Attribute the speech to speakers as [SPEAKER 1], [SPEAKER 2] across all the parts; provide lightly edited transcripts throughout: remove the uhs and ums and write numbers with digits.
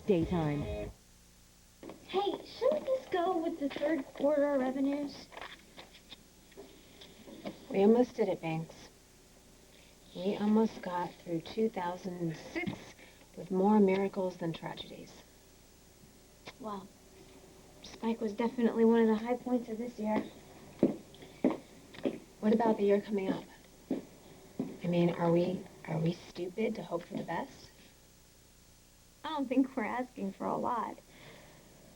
[SPEAKER 1] daytime.
[SPEAKER 2] Hey, shouldn't this go with the third quarter revenues?
[SPEAKER 3] We almost did it, Banks. We almost got through 2006 with more miracles than tragedies.
[SPEAKER 2] Well, Spike was definitely one of the high points of this year.
[SPEAKER 3] What about the year coming up? I mean, are we stupid to hope for the best?
[SPEAKER 2] I don't think we're asking for a lot.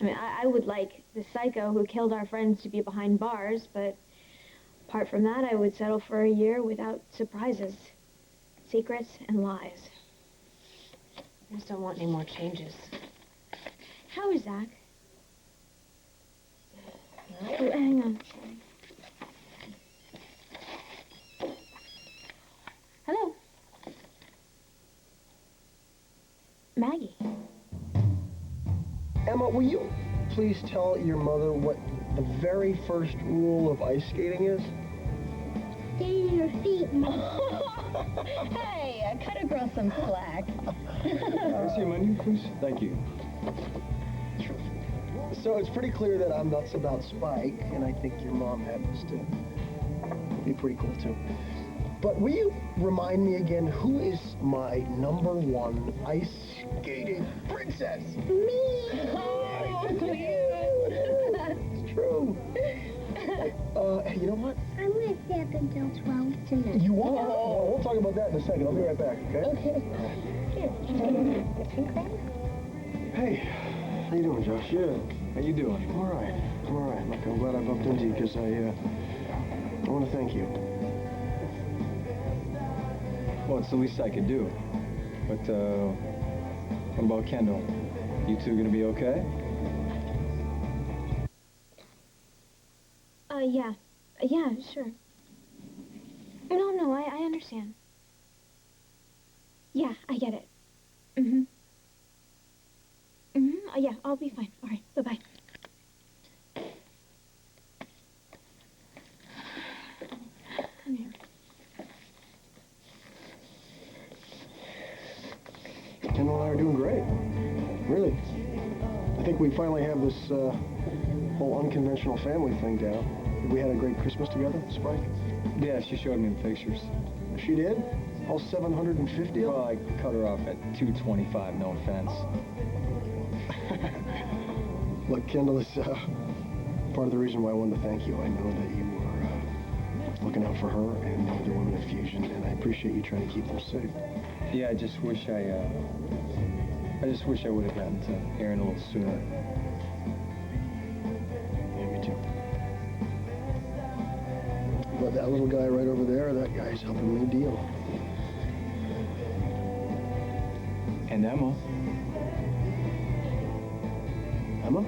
[SPEAKER 2] I mean, I would like the psycho who killed our friends to be behind bars, but apart from that, I would settle for a year without surprises, secrets, and lies.
[SPEAKER 3] I just don't want any more changes.
[SPEAKER 2] How is Zach? Oh, hang on. Hello? Maggie.
[SPEAKER 4] Emma, will you please tell your mother what the very first rule of ice skating is?
[SPEAKER 5] Stay in your feet.
[SPEAKER 1] Hey, cut a girl some slack.
[SPEAKER 4] Can I see your menu, please? Thank you. So it's pretty clear that I'm nuts about Spike, and I think your mom happens to be pretty cool, too. But will you remind me again, who is my number one ice skating princess?
[SPEAKER 5] Me.
[SPEAKER 1] Oh,
[SPEAKER 4] It's true. You know what?
[SPEAKER 5] I'm going to stay up until 12 tonight.
[SPEAKER 4] You are? Well, we'll talk about that in a second. I'll be right back, okay?
[SPEAKER 5] Okay. Here, whipping cream?
[SPEAKER 4] Hey, how you doing, Josh?
[SPEAKER 6] Good. How you doing?
[SPEAKER 4] I'm all right. I'm all right. Look, I'm glad I bumped into you because I want to thank you.
[SPEAKER 6] Well, it's the least I could do. But, what about Kendall? You two gonna be okay?
[SPEAKER 2] Yeah. Yeah, sure. No, I understand. Yeah, I get it. Yeah, I'll be fine. All right, bye-bye. Come here.
[SPEAKER 4] Kendall and I are doing great. Really. I think we finally have this whole unconventional family thing down. We had a great Christmas together, Spike.
[SPEAKER 6] Yeah, she showed me the pictures.
[SPEAKER 4] She did? All 750 of
[SPEAKER 6] Well,
[SPEAKER 4] them?
[SPEAKER 6] I cut her off at 225, no offense.
[SPEAKER 4] Look, Kendall, is part of the reason why I wanted to thank you. I know that you were looking out for her and the other women at Fusion, and I appreciate you trying to keep them safe.
[SPEAKER 6] Yeah, I just wish I would have gotten to Aaron a little sooner.
[SPEAKER 4] Yeah, me too. But that little guy right over there, that guy's helping me deal.
[SPEAKER 6] And Emma.
[SPEAKER 4] Emma?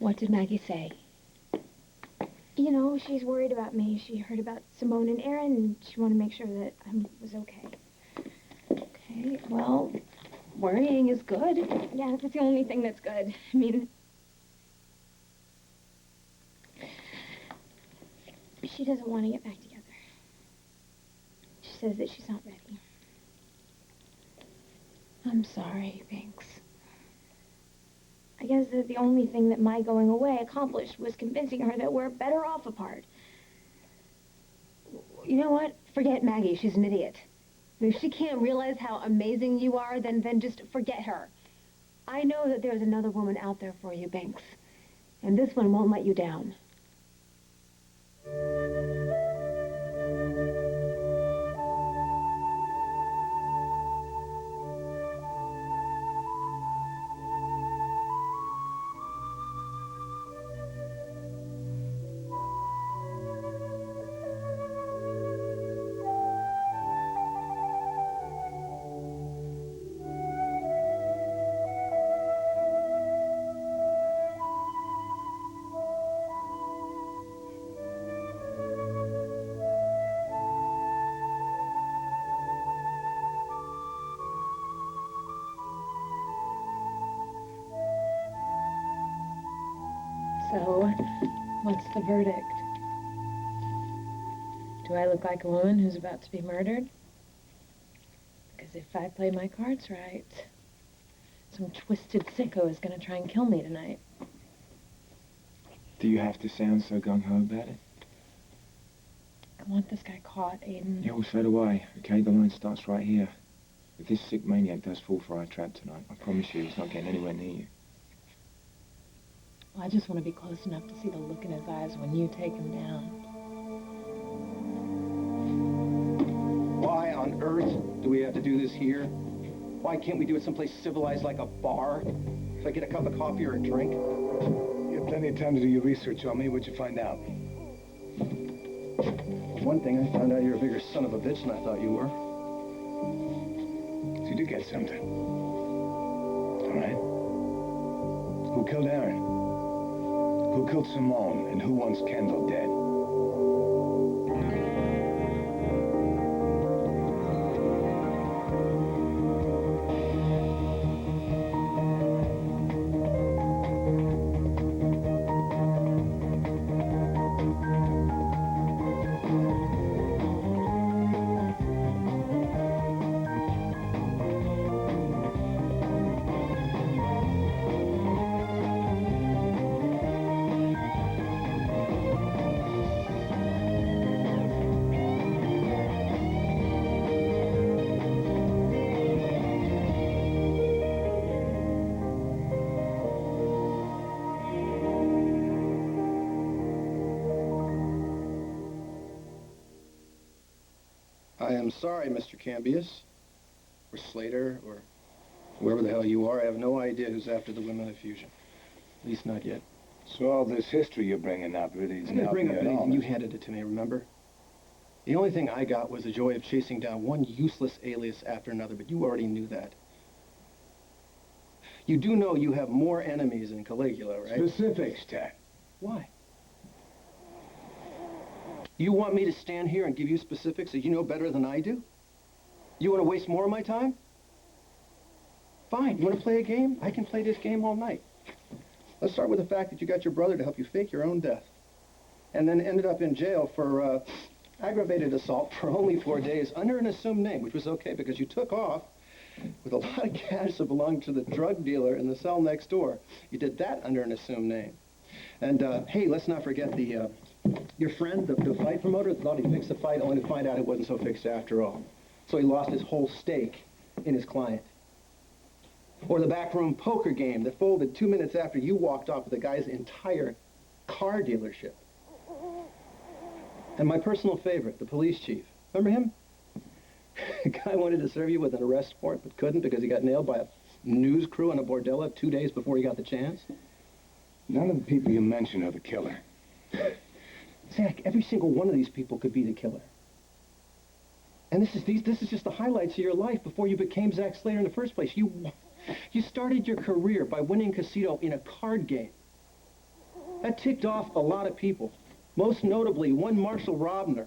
[SPEAKER 3] What did Maggie say?
[SPEAKER 2] You know, she's worried about me. She heard about Simone and Aaron, and she wanted to make sure that I was okay.
[SPEAKER 3] Okay, well, worrying is good.
[SPEAKER 2] Yeah, that's the only thing that's good. I mean, she doesn't want to get back together. She says that she's not ready.
[SPEAKER 3] I'm sorry, Banks.
[SPEAKER 2] I guess that the only thing that my going away accomplished was convincing her that we're better off apart.
[SPEAKER 3] You know what? Forget Maggie. She's an idiot. If she can't realize how amazing you are, then just forget her. I know that there's another woman out there for you, Banks. And this one won't let you down. So, what's the verdict? Do I look like a woman who's about to be murdered? Because if I play my cards right, some twisted sicko is going to try and kill me tonight.
[SPEAKER 6] Do you have to sound so gung-ho about it?
[SPEAKER 3] I want this guy caught, Aiden.
[SPEAKER 6] Yeah, well, so do I. Okay, the line starts right here. If this sick maniac does fall for our trap tonight, I promise you he's not getting anywhere near you.
[SPEAKER 3] Well, I just want to be close enough to see the look in his eyes when you take him down.
[SPEAKER 7] Why on earth do we have to do this here? Why can't we do it someplace civilized like a bar? So I get a cup of coffee or a drink?
[SPEAKER 8] You had plenty of time to do your research on me. What'd you find out?
[SPEAKER 7] One thing, I found out you're a bigger son of a bitch than I thought you were.
[SPEAKER 8] So you did get something. All right. Who killed Aaron? Who killed Simone? And who wants Kendall dead?
[SPEAKER 7] I am sorry, Mr. Cambius, or Slater, or whoever the hell you are. I have no idea who's after the women of Fusion. At least not yet.
[SPEAKER 8] So all this history you're bringing up really
[SPEAKER 7] I
[SPEAKER 8] isn't
[SPEAKER 7] didn't bring
[SPEAKER 8] helping
[SPEAKER 7] up
[SPEAKER 8] you at all.
[SPEAKER 7] anything. You handed it to me, remember? The only thing I got was the joy of chasing down one useless alias after another, but you already knew that. You do know you have more enemies than Caligula, right?
[SPEAKER 8] Specifics, Ted.
[SPEAKER 7] Why? You want me to stand here and give you specifics that you know better than I do? You want to waste more of my time? Fine. You want to play a game? I can play this game all night. Let's start with the fact that you got your brother to help you fake your own death. And then ended up in jail for aggravated assault for only 4 days under an assumed name, which was okay because you took off with a lot of cash that belonged to the drug dealer in the cell next door. You did that under an assumed name. And, hey, let's not forget your friend, the fight promoter, thought he fixed the fight only to find out it wasn't so fixed after all. So he lost his whole stake in his client. Or the backroom poker game that folded 2 minutes after you walked off with the guy's entire car dealership. And my personal favorite, the police chief. Remember him? The guy wanted to serve you with an arrest warrant but couldn't because he got nailed by a news crew in a bordello 2 days before he got the chance.
[SPEAKER 8] None of the people you mentioned are the killer.
[SPEAKER 7] Zach, every single one of these people could be the killer. And this is just the highlights of your life before you became Zack Slater in the first place. You started your career by winning casino in a card game. That ticked off a lot of people. Most notably, one Marshall Robner,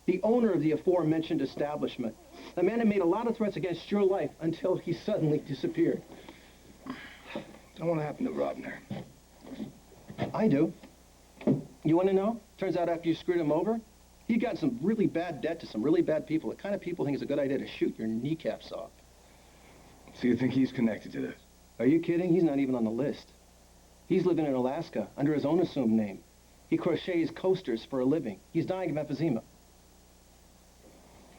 [SPEAKER 7] the owner of the aforementioned establishment. A man that made a lot of threats against your life until he suddenly disappeared.
[SPEAKER 8] Don't want to happen to Robner.
[SPEAKER 7] I do. You want to know? Turns out after you screwed him over, he got some really bad debt to some really bad people. The kind of people think it's a good idea to shoot your kneecaps off.
[SPEAKER 8] So you think he's connected to this?
[SPEAKER 7] Are you kidding? He's not even on the list. He's living in Alaska under his own assumed name. He crochets coasters for a living. He's dying of emphysema.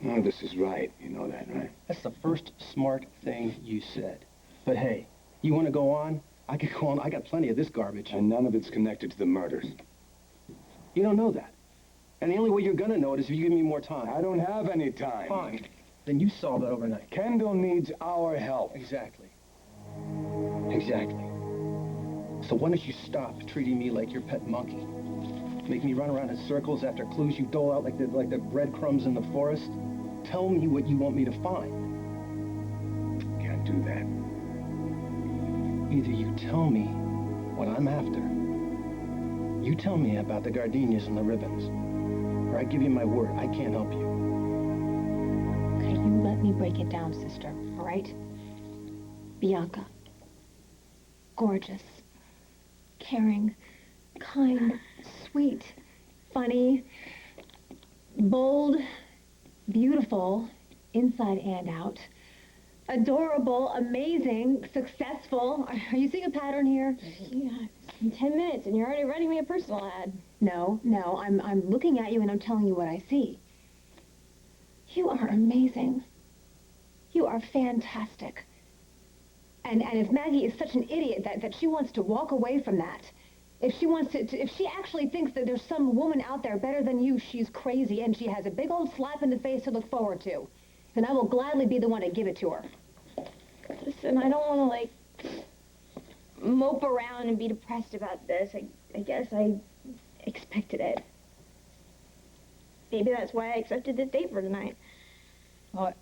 [SPEAKER 8] No, this is right. You know that, right?
[SPEAKER 7] That's the first smart thing you said. But hey, you want to go on? I could go on. I got plenty of this garbage.
[SPEAKER 8] And none of it's connected to the murders.
[SPEAKER 7] You don't know that. And the only way you're going to know it is if you give me more time.
[SPEAKER 8] I don't have any time.
[SPEAKER 7] Fine. Then you solve it overnight.
[SPEAKER 8] Kendall needs our help.
[SPEAKER 7] Exactly. Exactly. So why don't you stop treating me like your pet monkey? Make me run around in circles after clues you dole out like the breadcrumbs in the forest? Tell me what you want me to find.
[SPEAKER 8] Can't do that.
[SPEAKER 7] Either you tell me what I'm after, you tell me about the gardenias and the ribbons, or I give you my word, I can't help you.
[SPEAKER 3] Okay, you let me break it down, sister, all right? Bianca. Gorgeous. Caring. Kind. Sweet. Funny. Bold. Beautiful. inside and out. Adorable, amazing, successful. Are you seeing a pattern here?
[SPEAKER 2] Yeah, in 10 minutes and you're already writing me a personal ad.
[SPEAKER 3] No, I'm looking at you and I'm telling you what I see. You are amazing. You are fantastic. And if Maggie is such an idiot that she wants to walk away from that, if she actually thinks that there's some woman out there better than you, she's crazy and she has a big old slap in the face to look forward to. Then I will gladly be the one to give it to her.
[SPEAKER 2] Listen, I don't want to, like, mope around and be depressed about this. I guess I expected it. Maybe that's why I accepted this date for tonight.
[SPEAKER 3] What?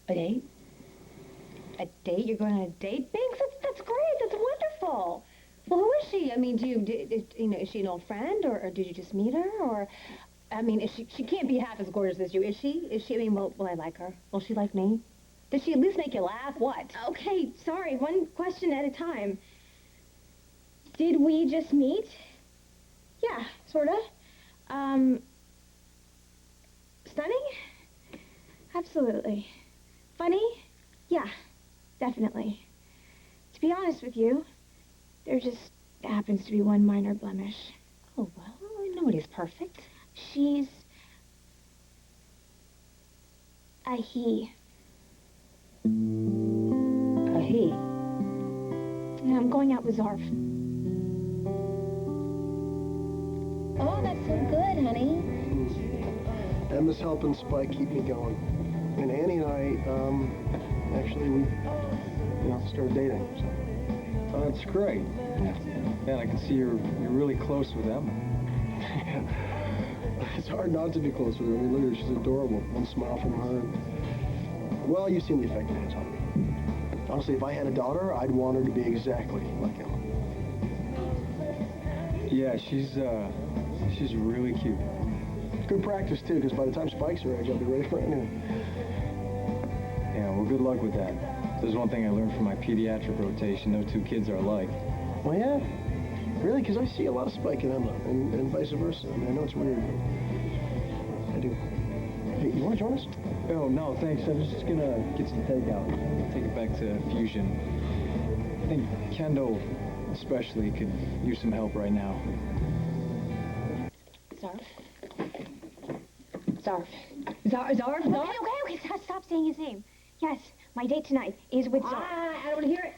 [SPEAKER 3] A date? A date? You're going on a date, Binks? That's great. That's wonderful. Well, who is she? I mean, is she an old friend, or did you just meet her, or? I mean, she can't be half as gorgeous as you, is she? I mean, will I like her? Will she like me? Did she at least make you laugh? What?
[SPEAKER 2] Okay, sorry, one question at a time. Did we just meet? Yeah, sorta. Stunning? Absolutely. Funny? Yeah, definitely. To be honest with you, there just happens to be one minor blemish.
[SPEAKER 3] Oh, well, nobody's perfect.
[SPEAKER 2] She's a he.
[SPEAKER 3] A he?
[SPEAKER 2] Yeah, I'm going out with Zarf.
[SPEAKER 5] Oh, that's so good, honey.
[SPEAKER 4] Emma's helping Spike keep me going. And Annie and I, actually, we, started dating. So.
[SPEAKER 6] Oh, that's great. Yeah, I can see you're really close with Emma.
[SPEAKER 4] It's hard not to be close with her. I mean, look at her. She's adorable. One smile from her. Well, you've seen the effect it has on me. Honestly, if I had a daughter, I'd want her to be exactly like Emma.
[SPEAKER 6] Yeah, she's really cute.
[SPEAKER 4] Good practice, too, because by the time Spike's her age, I'll be ready for it anyway.
[SPEAKER 6] Yeah, well, good luck with that. There's one thing I learned from my pediatric rotation. No two kids are alike.
[SPEAKER 4] Oh, yeah? Really? Because I see a lot of Spike in Emma, and vice versa. I mean, I know it's weird, but I do. Hey, you want to join us?
[SPEAKER 6] Oh, no, thanks. I was just gonna get some takeout. Take it back to Fusion. I think Kendall especially could use some help right now.
[SPEAKER 3] Zarf?
[SPEAKER 2] Okay, stop saying his name. Yes, my date tonight is with Zarf.
[SPEAKER 3] I don't want to hear it.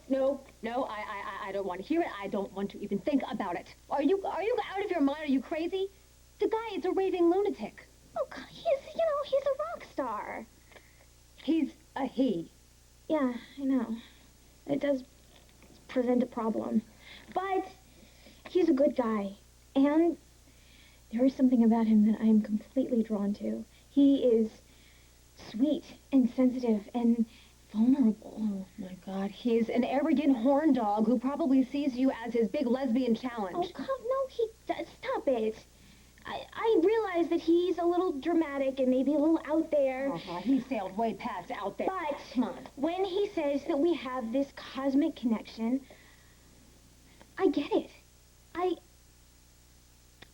[SPEAKER 3] No, I don't want to hear it. I don't want to even think about it. Are you out of your mind? Are you crazy? The guy is a raving lunatic.
[SPEAKER 2] Oh, God, he's a rock star.
[SPEAKER 3] He's a he.
[SPEAKER 2] Yeah, I know. It does present a problem. But he's a good guy. And there is something about him that I am completely drawn to. He is sweet and sensitive and vulnerable.
[SPEAKER 3] Oh, my God. He's an arrogant horn dog who probably sees you as his big lesbian challenge.
[SPEAKER 2] Oh, God, no, he does. Stop it. I realize that he's a little dramatic and maybe a little out there.
[SPEAKER 3] Oh, God, he sailed way past out there.
[SPEAKER 2] But
[SPEAKER 3] come on.
[SPEAKER 2] When he says that we have this cosmic connection, I get it.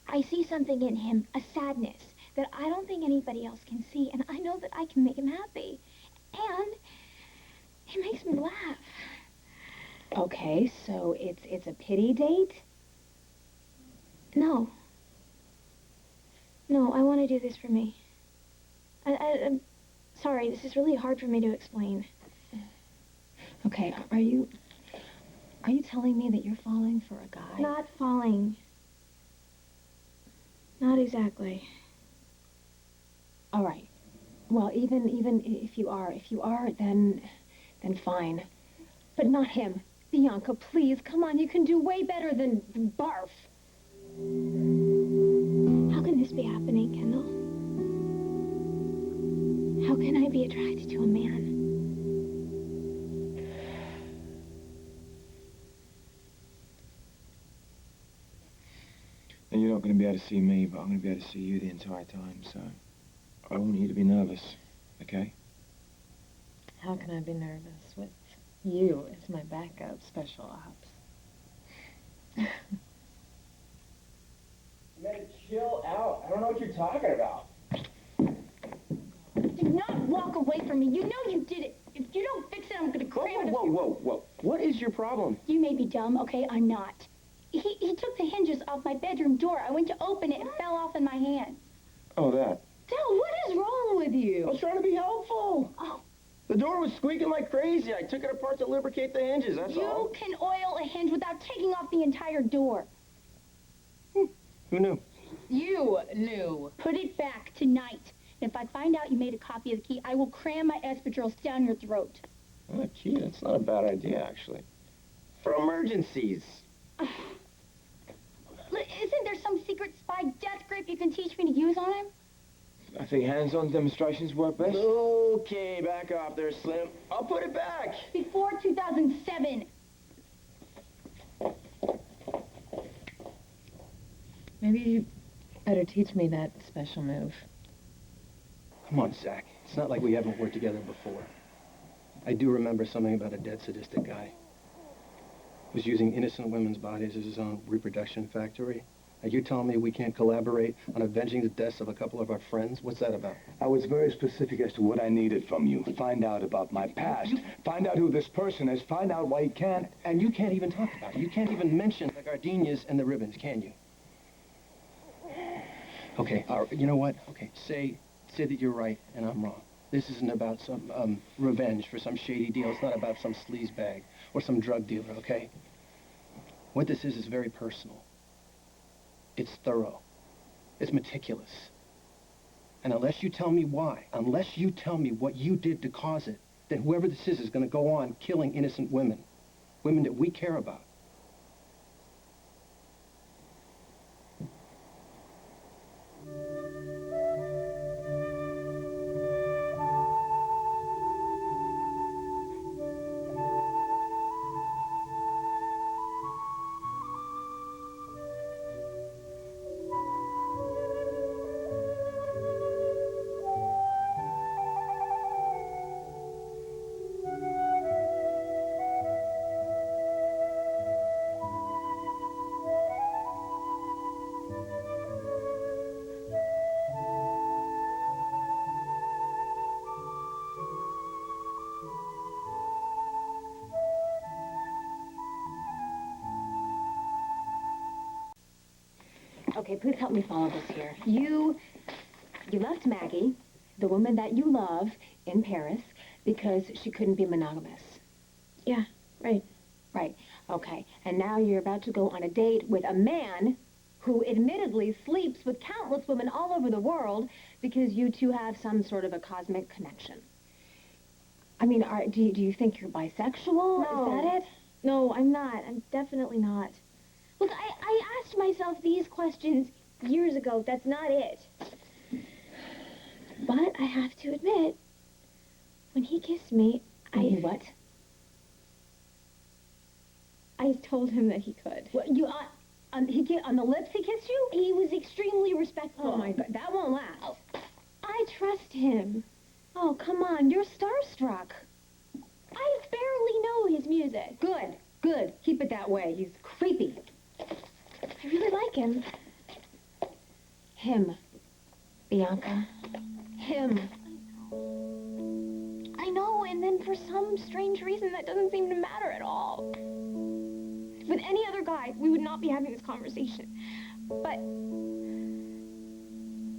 [SPEAKER 2] I see something in him, a sadness that I don't think anybody else can see, and I know that I can make him happy. And it makes me laugh.
[SPEAKER 3] Okay, so it's a pity date?
[SPEAKER 2] No. No, I want to do this for me. I'm sorry, this is really hard for me to explain.
[SPEAKER 3] Okay, are you telling me that you're falling for a guy?
[SPEAKER 2] Not falling. Not exactly.
[SPEAKER 3] All right. Well, even if you are, then fine. But not him. Bianca, please, come on, you can do way better than barf.
[SPEAKER 2] How can this be happening, Kendall? How can I be attracted to a man?
[SPEAKER 8] Now, you're not going to be able to see me, but I'm going to be able to see you the entire time, so I want you to be nervous, okay?
[SPEAKER 9] How can I be nervous with you as my backup special ops?
[SPEAKER 10] You gotta chill out. I don't know what you're talking about.
[SPEAKER 3] Do not walk
[SPEAKER 5] Walk away from me. You know you did it. If you don't fix it, I'm gonna
[SPEAKER 7] Whoa,
[SPEAKER 5] cram it.
[SPEAKER 7] whoa, whoa, whoa. What is your problem?
[SPEAKER 5] You may be dumb, okay? I'm not. He took the hinges off my bedroom door. I went to open it and it fell off in my hand.
[SPEAKER 7] Oh, that.
[SPEAKER 3] Dell, what is wrong with
[SPEAKER 7] I
[SPEAKER 3] you?
[SPEAKER 7] was trying to be helpful.
[SPEAKER 5] Oh.
[SPEAKER 7] The door was squeaking like crazy. I took it apart to lubricate the hinges, that's all.
[SPEAKER 5] You can oil a hinge without taking off the entire door.
[SPEAKER 7] Who knew?
[SPEAKER 3] You knew.
[SPEAKER 5] Put it back tonight. And if I find out you made a copy of the key, I will cram my espadrilles down your throat.
[SPEAKER 7] Oh, gee, that's not a bad idea, actually. For emergencies.
[SPEAKER 5] Isn't there some secret spy death grip you can teach me to use on him?
[SPEAKER 6] I think hands-on demonstrations work best.
[SPEAKER 7] Okay, back off there, Slim. I'll put it back.
[SPEAKER 5] Before 2007.
[SPEAKER 9] Maybe you better teach me that special move.
[SPEAKER 7] Come on, Zach. It's not like we haven't worked together before. I do remember something about a dead sadistic guy. He was using innocent women's bodies as his own reproduction factory. Now, you're telling me we can't collaborate on avenging the deaths of a couple of our friends? What's that about?
[SPEAKER 8] I was very specific as to what I needed from you. Find out about my past. Find out who this person is. Find out why he can't.
[SPEAKER 7] And you can't even talk about it. You can't even mention the gardenias and the ribbons, can you? Okay, you know what? Okay, say that you're right and I'm wrong. This isn't about some revenge for some shady deal. It's not about some sleazebag or some drug dealer, okay? What this is very personal. It's thorough. It's meticulous. And unless you tell me why, unless you tell me what you did to cause it, then whoever this is going to go on killing innocent women, women that we care about.
[SPEAKER 3] Okay, please help me follow this here. You left Maggie, the woman that you love, in Paris because she couldn't be monogamous.
[SPEAKER 2] Yeah, right.
[SPEAKER 3] Right, okay. And now you're about to go on a date with a man who admittedly sleeps with countless women all over the world because you two have some sort of a cosmic connection. I mean, do you think you're bisexual?
[SPEAKER 2] No.
[SPEAKER 3] Is that it?
[SPEAKER 2] No, I'm not. I'm definitely not. Look, I asked myself these questions years ago. That's not it. But I have to admit, when he kissed me,
[SPEAKER 3] What?
[SPEAKER 2] I told him that he could.
[SPEAKER 3] What, on the lips he kissed you?
[SPEAKER 2] He was extremely respectful.
[SPEAKER 3] Oh my God, that won't last.
[SPEAKER 2] I trust him.
[SPEAKER 3] Oh, come on, you're starstruck.
[SPEAKER 2] I barely know his music.
[SPEAKER 3] Good. Keep it that way. He's creepy.
[SPEAKER 2] I really like him.
[SPEAKER 3] Him. Bianca. Him.
[SPEAKER 2] I know, and then for some strange reason that doesn't seem to matter at all. With any other guy, we would not be having this conversation. But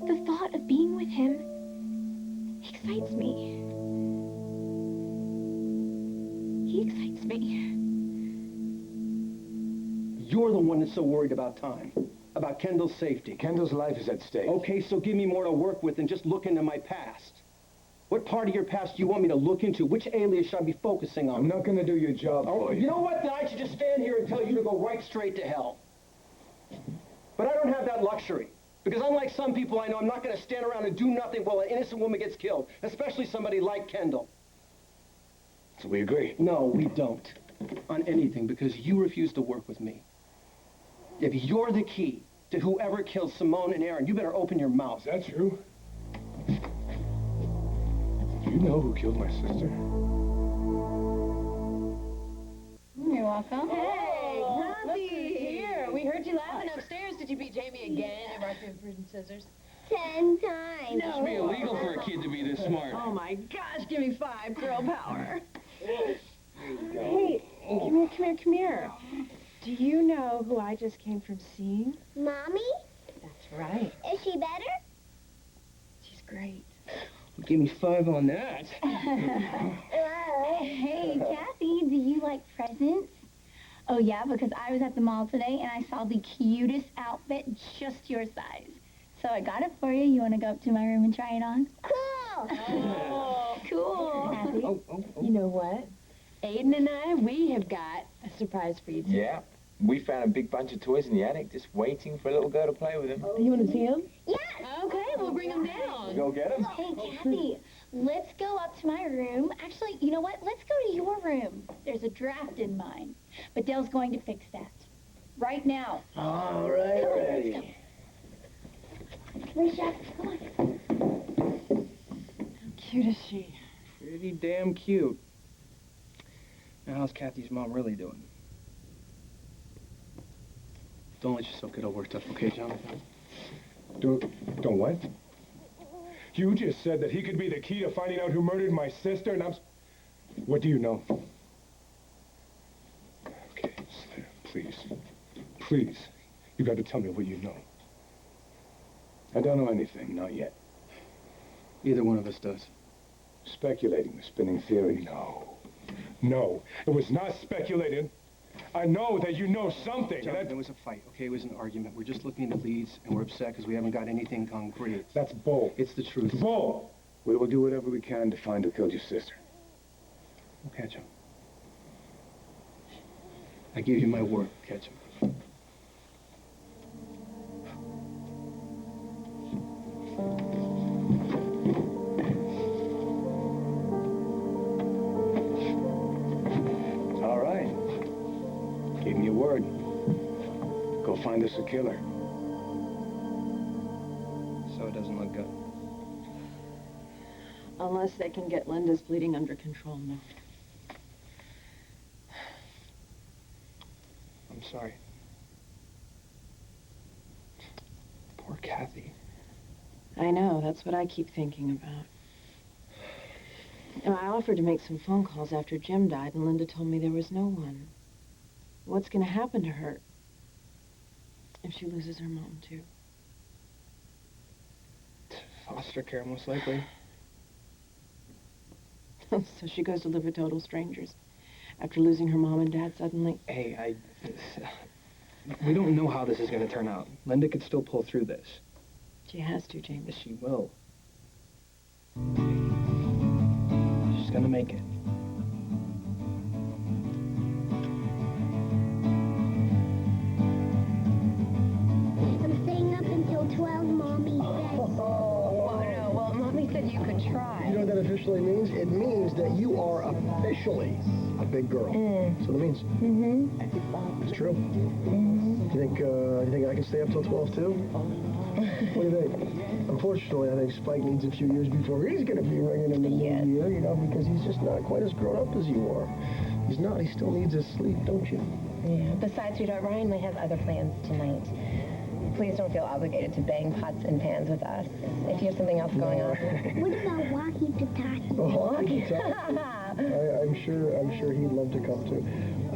[SPEAKER 2] the thought of being with him excites me. He excites me.
[SPEAKER 7] You're the one that's so worried about time, about Kendall's safety.
[SPEAKER 8] Kendall's life is at stake.
[SPEAKER 7] Okay, so give me more to work with than just look into my past. What part of your past do you want me to look into? Which alias should I be focusing on?
[SPEAKER 8] I'm not going to do your job
[SPEAKER 7] Oh,
[SPEAKER 8] for
[SPEAKER 7] you know what? Then I should just stand here and tell you to go right straight to hell. But I don't have that luxury. Because unlike some people I know, I'm not going to stand around and do nothing while an innocent woman gets killed. Especially somebody like Kendall.
[SPEAKER 8] So we agree.
[SPEAKER 7] No, we don't. On anything, because you refuse to work with me. If you're the key to whoever killed Simone and Aaron, you better open your mouth.
[SPEAKER 8] Is that true? Do you know who killed my sister?
[SPEAKER 5] You're welcome.
[SPEAKER 3] Hey, Kathy!
[SPEAKER 9] Here, we heard you laughing upstairs. Did you beat Jamie again and brought you fruit and scissors?
[SPEAKER 1] 10 times.
[SPEAKER 11] It should be illegal for a kid to be this smart.
[SPEAKER 9] Oh my gosh, give me 5, girl power.
[SPEAKER 3] Hey, come here. Do you know who I just came from seeing?
[SPEAKER 1] Mommy?
[SPEAKER 3] That's right.
[SPEAKER 1] Is she better?
[SPEAKER 3] She's great.
[SPEAKER 7] Give me 5 on that.
[SPEAKER 5] Hey, Kathy, do you like presents? Oh, yeah, because I was at the mall today and I saw the cutest outfit just your size. So I got it for you. You want to go up to my room and try it on?
[SPEAKER 1] Cool.
[SPEAKER 5] Oh, cool. Kathy,
[SPEAKER 3] You know what? Aiden and I, we have got a surprise for you, too.
[SPEAKER 12] Yeah. We found a big bunch of toys in the attic just waiting for a little girl to play with them.
[SPEAKER 3] You want to see them?
[SPEAKER 1] Yes.
[SPEAKER 3] Okay, we'll bring them down.
[SPEAKER 12] Go get them.
[SPEAKER 5] Hey, Kathy, let's go up to my room. Actually, you know what? Let's go to your room. There's a draft in mine, but Dale's going to fix that right now.
[SPEAKER 7] All right,
[SPEAKER 5] Come on,
[SPEAKER 7] ready.
[SPEAKER 5] let's go. Risha, come on.
[SPEAKER 3] How cute is she?
[SPEAKER 7] Pretty damn cute. Now, how's Kathy's mom really doing? Don't let yourself get all worked up, okay, Jonathan?
[SPEAKER 8] Don't what? You just said that he could be the key to finding out who murdered my sister, and What do you know? Okay, Slater, please. Please. You got to tell me what you know. I don't know anything, not yet.
[SPEAKER 7] Either one of us does.
[SPEAKER 8] Speculating, spinning theory, no. No, it was not speculating. I know that you know something.
[SPEAKER 7] Jonathan, it was a fight, okay? It was an argument. We're just looking at leads, and we're upset because we haven't got anything concrete.
[SPEAKER 8] That's bull.
[SPEAKER 7] It's the truth.
[SPEAKER 8] Bull! We will do whatever we can to find who killed your sister.
[SPEAKER 7] We'll catch him. I give you my word, catch him.
[SPEAKER 8] All right. Gave me a word. Go find us a killer.
[SPEAKER 7] So it doesn't look good.
[SPEAKER 9] Unless they can get Linda's bleeding under control now.
[SPEAKER 7] I'm sorry. Poor Kathy.
[SPEAKER 9] I know, that's what I keep thinking about. I offered to make some phone calls after Jim died, and Linda told me there was no one. What's going to happen to her if she loses her mom, too?
[SPEAKER 7] Foster care, most likely.
[SPEAKER 9] So she goes to live with total strangers after losing her mom and dad suddenly?
[SPEAKER 7] Hey, we don't know how this is going to turn out. Linda could still pull through this.
[SPEAKER 9] She has to, James.
[SPEAKER 7] Yes, she will. She's going to make it.
[SPEAKER 1] I'm staying up until 12, Mommy said.
[SPEAKER 3] Oh, no. Well, Mommy said you could try.
[SPEAKER 4] You know what that officially means? It means that you are officially a big girl. That's what it means. It's true. You think I can stay up till 12 too? What do you think? Unfortunately, I think Spike needs a few years before he's going to be ringing in the new year, you know, because he's just not quite as grown up as you are. He's not. He still needs his sleep, don't you?
[SPEAKER 3] Yeah. Besides, sweetheart, Ryan might have other plans tonight. Please don't feel obligated to bang pots and pans with us if you have something else going on.
[SPEAKER 1] What about walkie-talkie?
[SPEAKER 4] Walkie-talkie? I'm sure he'd love to come too.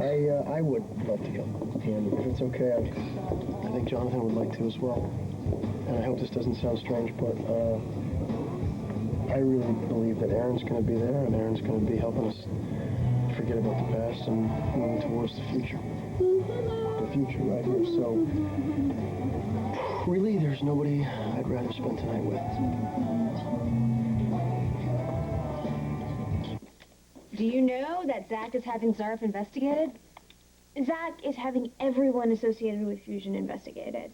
[SPEAKER 4] I would love to come. And if it's okay, I think Jonathan would like to as well. And I hope this doesn't sound strange, but I really believe that Aaron's going to be there, and Aaron's going to be helping us forget about the past and moving towards the future. The future right here. So, really, there's nobody I'd rather spend tonight with.
[SPEAKER 2] Do you know that Zach is having Zarf investigated? Zach is having everyone associated with Fusion investigated.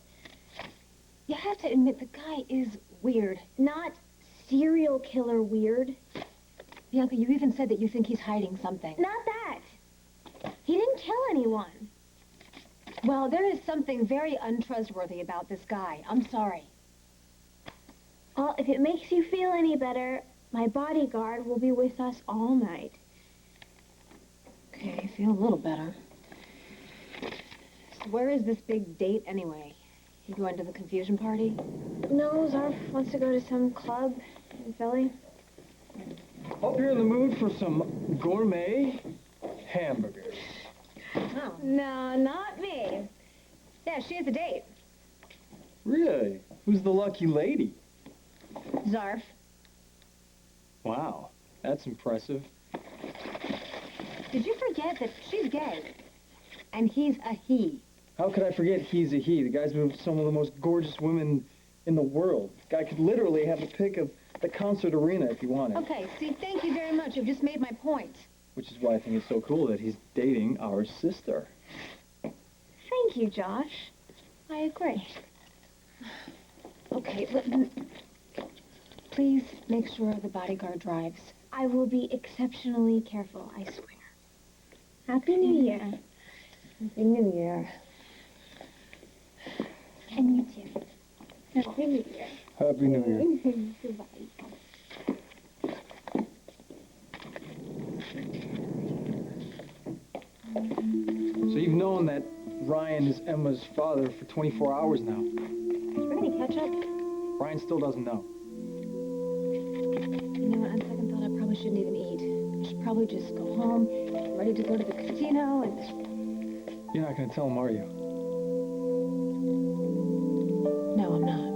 [SPEAKER 2] You have to admit, the guy is weird. Not serial killer weird.
[SPEAKER 3] Bianca, you even said that you think he's hiding something.
[SPEAKER 2] Not that. He didn't kill anyone.
[SPEAKER 3] Well, there is something very untrustworthy about this guy. I'm sorry.
[SPEAKER 2] Well, if it makes you feel any better, my bodyguard will be with us all night.
[SPEAKER 3] Okay, I feel a little better. So where is this big date anyway? You going to the confusion party?
[SPEAKER 2] No, Zarf wants to go to some club in Philly.
[SPEAKER 6] Hope you're in the mood for some gourmet hamburgers.
[SPEAKER 3] Oh. No, not me. Yeah, she has a date.
[SPEAKER 6] Really? Who's the lucky lady?
[SPEAKER 3] Zarf.
[SPEAKER 6] Wow, that's impressive.
[SPEAKER 3] Did you forget that she's gay? And he's a he.
[SPEAKER 6] How could I forget he's a he? The guy's been with some of the most gorgeous women in the world. The guy could literally have a pic of the concert arena if he wanted.
[SPEAKER 3] Okay, see, thank you very much. You've just made my point.
[SPEAKER 6] Which is why I think it's so cool that he's dating our sister.
[SPEAKER 2] Thank you, Josh. I agree.
[SPEAKER 3] Okay, please make sure the bodyguard drives.
[SPEAKER 2] I will be exceptionally careful, I swear. Happy New Year.
[SPEAKER 3] Happy New Year.
[SPEAKER 2] And you too. Happy New Year.
[SPEAKER 6] Happy New Year.
[SPEAKER 2] Goodbye.
[SPEAKER 6] So you've known that Ryan is Emma's father for 24 hours now.
[SPEAKER 3] Is there any ketchup?
[SPEAKER 6] Ryan still doesn't know.
[SPEAKER 3] You know what, on second thought, I probably shouldn't even eat. I should probably just go home, get ready to go to the casino, and...
[SPEAKER 6] You're not going to tell him, are you?
[SPEAKER 3] No, I'm not.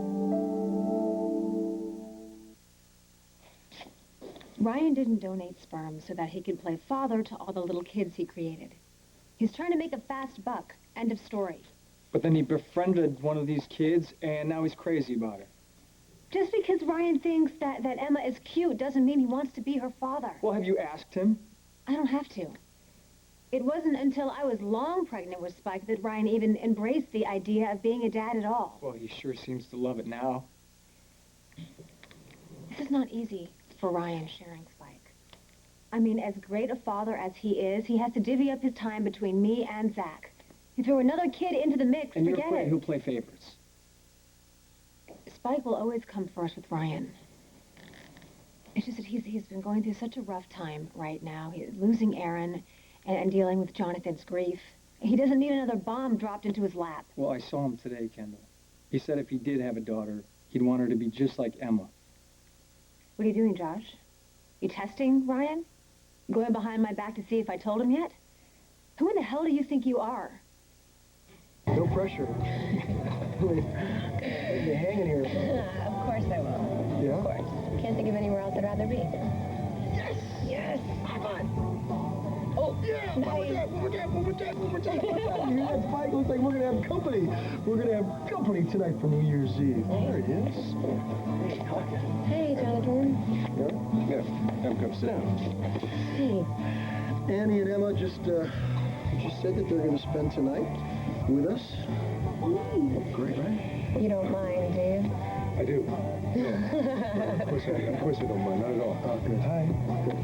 [SPEAKER 3] Ryan didn't donate sperm so that he could play father to all the little kids he created. He's trying to make a fast buck. End of story.
[SPEAKER 6] But then he befriended one of these kids, and now he's crazy about it.
[SPEAKER 3] Just because Ryan thinks that Emma is cute doesn't mean he wants to be her father.
[SPEAKER 6] Well, have you asked him?
[SPEAKER 3] I don't have to. It wasn't until I was long pregnant with Spike that Ryan even embraced the idea of being a dad at all.
[SPEAKER 6] Well, he sure seems to love it now.
[SPEAKER 3] This is not easy for Ryan sharing Spike. I mean, as great a father as he is, he has to divvy up his time between me and Zach. You throw another kid into the mix,
[SPEAKER 6] And you're
[SPEAKER 3] forget
[SPEAKER 6] afraid
[SPEAKER 3] it.
[SPEAKER 6] he'll play favorites.
[SPEAKER 3] Spike will always come first with Ryan. It's just that he's been going through such a rough time right now. He's losing Aaron and dealing with Jonathan's grief. He doesn't need another bomb dropped into his lap.
[SPEAKER 6] Well, I saw him today, Kendall. He said if he did have a daughter, he'd want her to be just like Emma.
[SPEAKER 3] What are you doing, Josh? You testing Ryan? Going behind my back to see if I told him yet? Who in the hell do you think you are?
[SPEAKER 4] No pressure. Leave me hanging here.
[SPEAKER 10] Of course I will.
[SPEAKER 4] Yeah?
[SPEAKER 10] Of course. Can't think of anywhere else I'd rather be.
[SPEAKER 4] Yes!
[SPEAKER 10] Yes.
[SPEAKER 4] Come on!
[SPEAKER 10] Oh,
[SPEAKER 4] Yeah!
[SPEAKER 10] nice.
[SPEAKER 4] One more time! You hear that, Spike? Looks like we're gonna have company. We're gonna have company tonight for New Year's Eve. There he is. Hey, Hawkins.
[SPEAKER 10] Hey, Jonathan.
[SPEAKER 7] Come sit down.
[SPEAKER 10] Hey.
[SPEAKER 4] Annie and Emma just said that they're gonna spend tonight with us. Great, right?
[SPEAKER 10] You don't mind, do you?
[SPEAKER 8] I do. Of course I don't mind, not at all.
[SPEAKER 4] Oh, good.
[SPEAKER 8] Hi.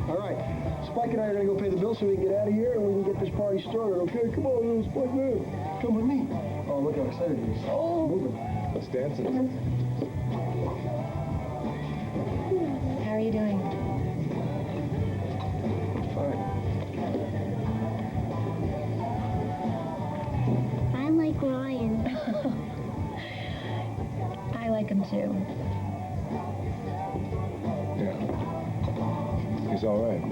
[SPEAKER 4] All right. Spike and I are going to go pay the bill so we can get out of here and we can get this party started, okay? Come on, little Spike, man. Come with me. Oh, look how excited he is. Oh. Moving.
[SPEAKER 8] Let's dance.
[SPEAKER 10] How are you doing?
[SPEAKER 4] Fine.
[SPEAKER 1] I like Ryan.
[SPEAKER 10] I like him too.
[SPEAKER 8] Yeah. He's all right.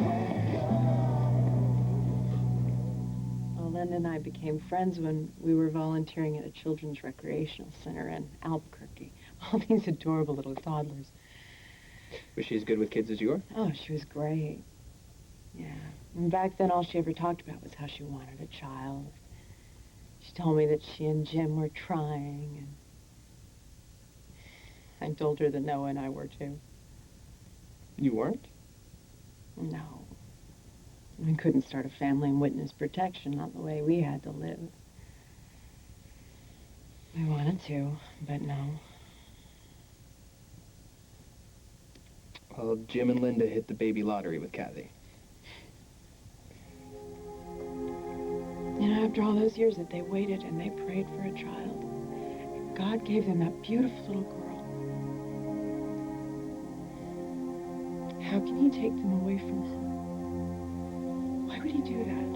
[SPEAKER 9] Well, Len and I became friends when we were volunteering at a children's recreational center in Albuquerque. All these adorable little toddlers.
[SPEAKER 7] Was she as good with kids as you are?
[SPEAKER 9] Oh, she was great. Yeah. And back then, all she ever talked about was how she wanted a child. She told me that she and Jim were trying, and I told her that Noah and I were too.
[SPEAKER 7] You weren't?
[SPEAKER 9] No. We couldn't start a family in witness protection, not the way we had to live. We wanted to, but no.
[SPEAKER 7] Well, Jim and Linda hit the baby lottery with Kathy.
[SPEAKER 9] You know, after all those years that they waited and they prayed for a child, God gave them that beautiful little girl. How can he take them away from her? Why would he do that?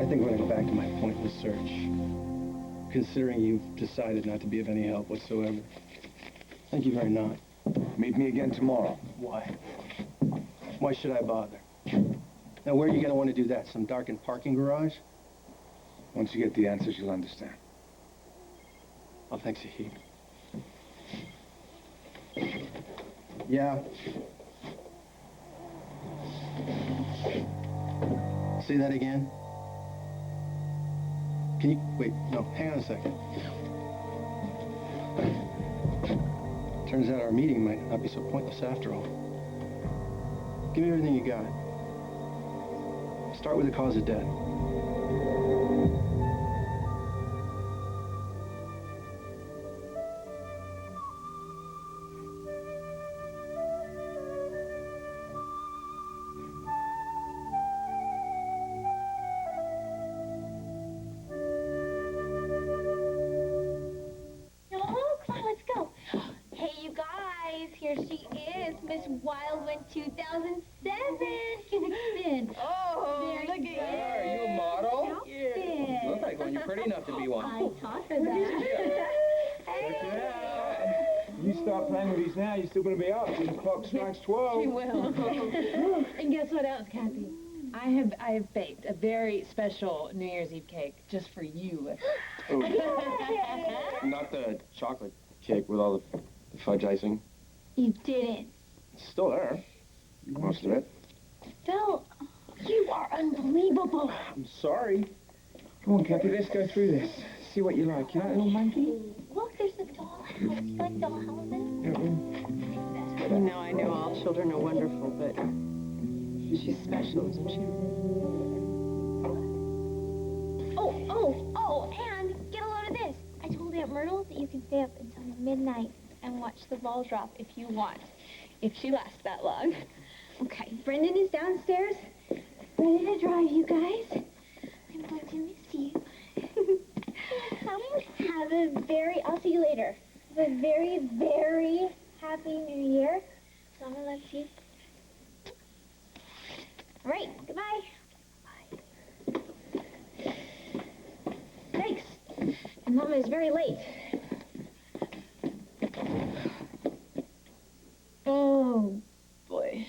[SPEAKER 7] think I'm going to go back to my pointless search, considering you've decided not to be of any help whatsoever. Thank you very much.
[SPEAKER 8] Meet me again tomorrow.
[SPEAKER 7] Why? Why should I bother? Now, where are you going to want to do that? Some darkened parking garage?
[SPEAKER 8] Once you get the answers, you'll understand.
[SPEAKER 7] Oh, thanks a heap. Yeah. Say that again? Can you... Wait, no, hang on a second. Turns out our meeting might not be so pointless after all. Give me everything you got. Start with the cause of death.
[SPEAKER 5] Oh, come on, let's go. Hey, you guys, here she is, Miss Wildwind 2007. Give it a spin.
[SPEAKER 11] Oh,
[SPEAKER 5] Very
[SPEAKER 11] look at
[SPEAKER 5] good.
[SPEAKER 11] you. Are you a model?
[SPEAKER 5] Outfit.
[SPEAKER 11] Look like one. You're pretty enough to be one.
[SPEAKER 5] I taught her that. Hey.
[SPEAKER 12] You start playing with these now, you're still going to be up. The clock strikes 12.
[SPEAKER 9] She will. And guess what else, Kathy? I have baked a very special New Year's Eve cake just for you.
[SPEAKER 11] Not the chocolate cake with all the fudge icing.
[SPEAKER 5] You didn't.
[SPEAKER 11] It's still there. Most of it.
[SPEAKER 5] Phil, you are unbelievable.
[SPEAKER 11] I'm sorry.
[SPEAKER 12] Come on, Kathy, let's go through this. See what you like. You like a little monkey?
[SPEAKER 5] Look, there's a dollhouse. You like dollhouses?
[SPEAKER 9] You know, I know all children are wonderful, but she's special, isn't she?
[SPEAKER 1] Oh, and get a load of this. I told Aunt Myrtle that you can stay up until midnight and watch the ball drop if you want, if she lasts that long. Okay, Brendan is downstairs, ready to drive you guys. I'm going to miss you. I'll see you later. Have a very, very happy New Year. Mama loves you. All right, goodbye. Thanks. And Mama is very late.
[SPEAKER 2] Oh, boy.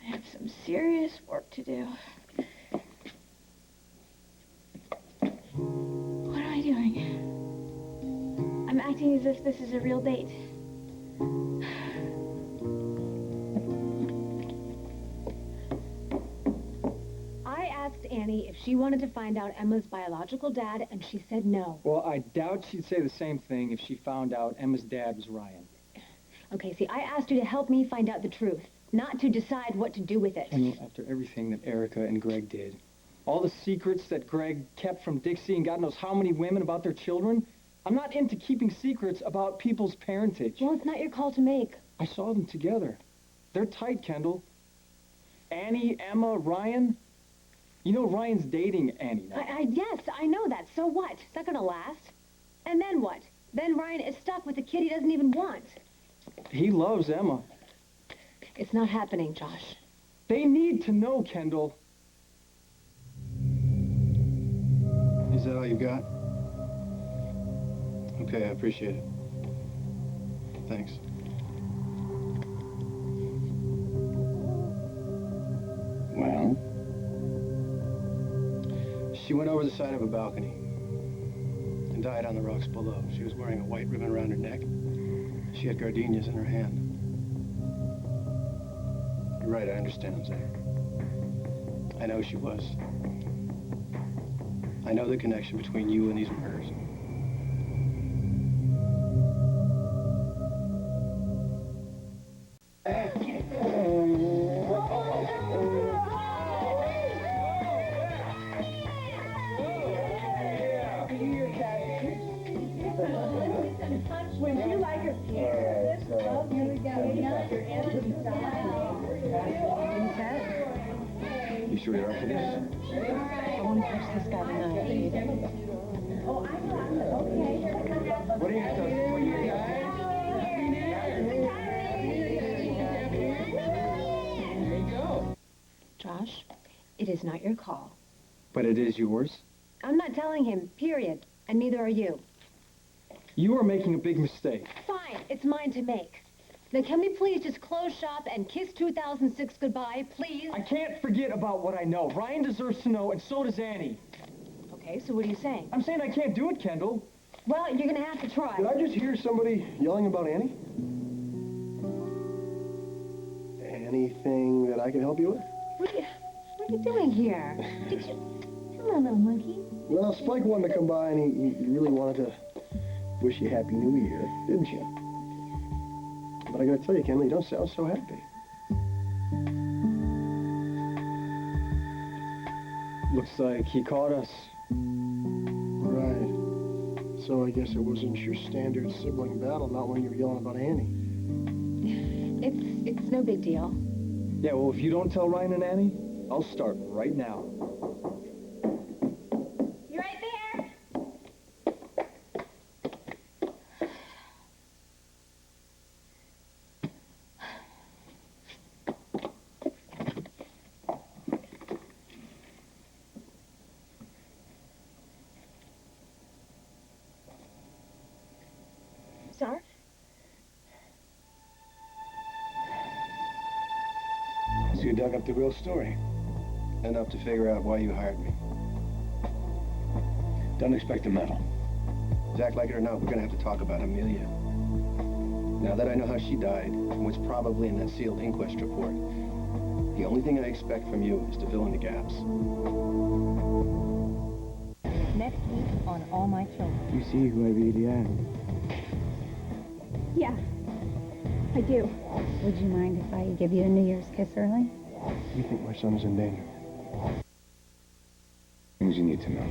[SPEAKER 2] I have some serious work to do. What am I doing? I'm acting as if this is a real date.
[SPEAKER 3] I asked Annie if she wanted to find out Emma's biological dad, and she said no.
[SPEAKER 6] Well, I doubt she'd say the same thing if she found out Emma's dad was Ryan.
[SPEAKER 3] Okay, see, I asked you to help me find out the truth, not to decide what to do with it.
[SPEAKER 6] And after everything that Erica and Greg did, all the secrets that Greg kept from Dixie and God knows how many women about their children, I'm not into keeping secrets about people's parentage.
[SPEAKER 3] Well, it's not your call to make.
[SPEAKER 6] I saw them together. They're tight, Kendall. Annie, Emma, Ryan. You know Ryan's dating Annie now.
[SPEAKER 3] Yes, I know that. So what? It's not gonna last. And then what? Then Ryan is stuck with a kid he doesn't even want.
[SPEAKER 6] He loves Emma.
[SPEAKER 3] It's not happening, Josh.
[SPEAKER 6] They need to know, Kendall.
[SPEAKER 7] Is that all you got? Okay, I appreciate it. Thanks.
[SPEAKER 8] Well?
[SPEAKER 7] She went over the side of a balcony and died on the rocks below. She was wearing a white ribbon around her neck. She had gardenias in her hand. You're right, I understand, Zach. I know she was. I know the connection between you and these murders.
[SPEAKER 8] You sure you're up for this?
[SPEAKER 9] I want to catch this guy tonight.
[SPEAKER 8] What are you talking? What are you
[SPEAKER 3] Josh, it is not your call.
[SPEAKER 6] But it is yours.
[SPEAKER 3] I'm not telling him, period. And neither are you.
[SPEAKER 6] You are making a big mistake.
[SPEAKER 3] Fine, it's mine to make. Now can we please just close shop and kiss 2006 goodbye, please?
[SPEAKER 6] I can't forget about what I know. Ryan deserves to know, and so does Annie.
[SPEAKER 3] Okay, so what are you saying?
[SPEAKER 6] I'm saying I can't do it, Kendall.
[SPEAKER 3] Well, you're gonna have to try.
[SPEAKER 4] Did I just hear somebody yelling about Annie? Anything that I can help you with?
[SPEAKER 3] What are you doing here?
[SPEAKER 5] Come on, little monkey.
[SPEAKER 4] Well, Spike wanted to come by, and he really wanted to wish you Happy New Year, didn't you? But I gotta tell you, Kendall, you don't sound so happy.
[SPEAKER 6] Looks like he caught us.
[SPEAKER 4] Right. So I guess it wasn't your standard sibling battle, not when you were yelling about Annie.
[SPEAKER 3] It's no big deal.
[SPEAKER 6] Yeah, well, if you don't tell Ryan and Annie, I'll start right now.
[SPEAKER 1] You right there?
[SPEAKER 2] Sir?
[SPEAKER 8] So you dug up the real story.
[SPEAKER 7] Enough to figure out why you hired me.
[SPEAKER 8] Don't expect a medal.
[SPEAKER 7] Zach, like it or not, we're gonna have to talk about Amelia. Now that I know how she died, and what's probably in that sealed inquest report, the only thing I expect from you is to fill in the gaps.
[SPEAKER 10] Next week on All My Children.
[SPEAKER 11] You see who I really am.
[SPEAKER 1] Yeah, I do.
[SPEAKER 10] Would you mind if I give you a New Year's kiss early?
[SPEAKER 4] You think my son's in danger?
[SPEAKER 8] Things you need to know.